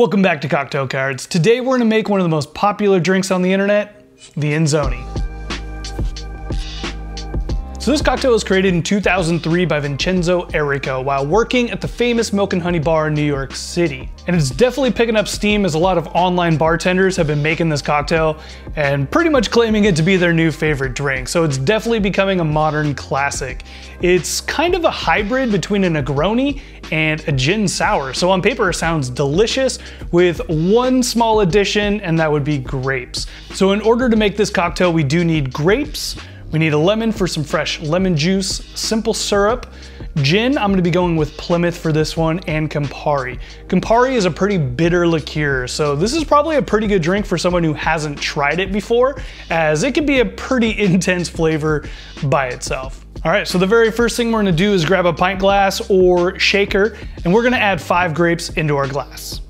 Welcome back to Cocktail Cards. Today we're going to make one of the most popular drinks on the internet, the Enzoni. So this cocktail was created in 2003 by Vincenzo Errico while working at the famous Milk and Honey bar in New York City. And it's definitely picking up steam as a lot of online bartenders have been making this cocktail and pretty much claiming it to be their new favorite drink. So it's definitely becoming a modern classic. It's kind of a hybrid between a Negroni and a gin sour. So on paper it sounds delicious with one small addition, and that would be grapes. So in order to make this cocktail, we do need grapes. We need a lemon for some fresh lemon juice, simple syrup, gin, I'm gonna be going with Plymouth for this one, and Campari. Campari is a pretty bitter liqueur, so this is probably a pretty good drink for someone who hasn't tried it before, as it can be a pretty intense flavor by itself. All right, so the very first thing we're gonna do is grab a pint glass or shaker, and we're gonna add 5 grapes into our glass.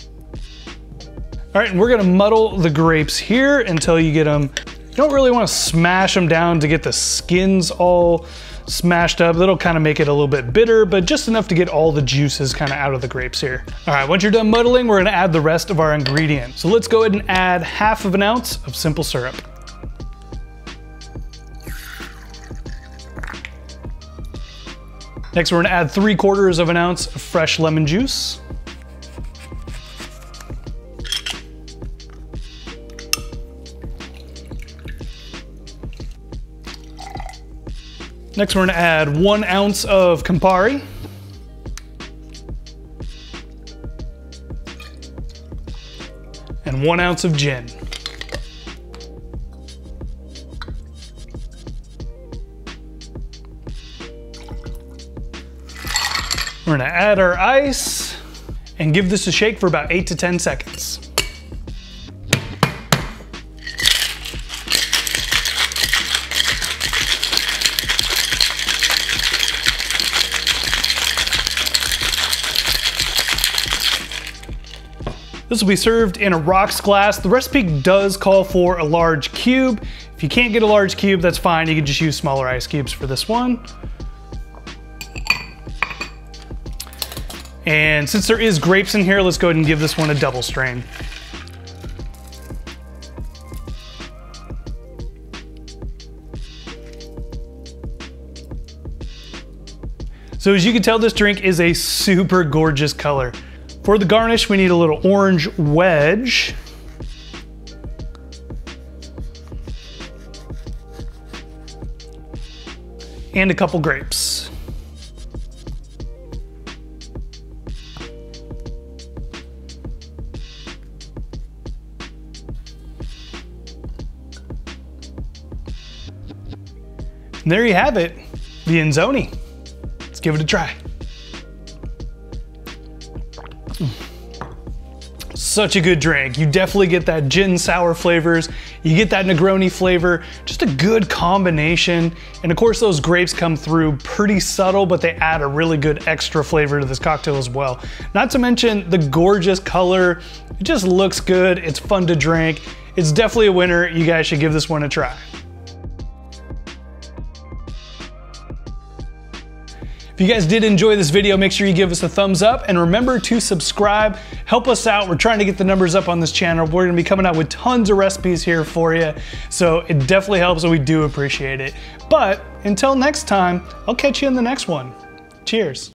All right, and we're gonna muddle the grapes here until you get them. You don't really want to smash them down to get the skins all smashed up. That'll kind of make it a little bit bitter, but just enough to get all the juices kind of out of the grapes here. All right, once you're done muddling, we're gonna add the rest of our ingredients. So let's go ahead and add 1/2 ounce of simple syrup. Next, we're gonna add 3/4 ounce of fresh lemon juice. Next, we're gonna add 1 ounce of Campari. And 1 ounce of gin. We're gonna add our ice and give this a shake for about 8 to 10 seconds. This will be served in a rocks glass. The recipe does call for a large cube. If you can't get a large cube, that's fine. You can just use smaller ice cubes for this one. And since there is grapes in here, let's go ahead and give this one a double strain. So as you can tell, this drink is a super gorgeous color. For the garnish, we need a little orange wedge. And a couple grapes. And there you have it, the Enzoni. Let's give it a try. Such a good drink. You definitely get that gin sour flavors. You get that Negroni flavor, just a good combination. And of course those grapes come through pretty subtle, but they add a really good extra flavor to this cocktail as well. Not to mention the gorgeous color. It just looks good. It's fun to drink. It's definitely a winner. You guys should give this one a try. If you guys did enjoy this video, make sure you give us a thumbs up and remember to subscribe. Help us out. We're trying to get the numbers up on this channel. We're gonna be coming out with tons of recipes here for you. So it definitely helps and we do appreciate it. But until next time, I'll catch you in the next one. Cheers.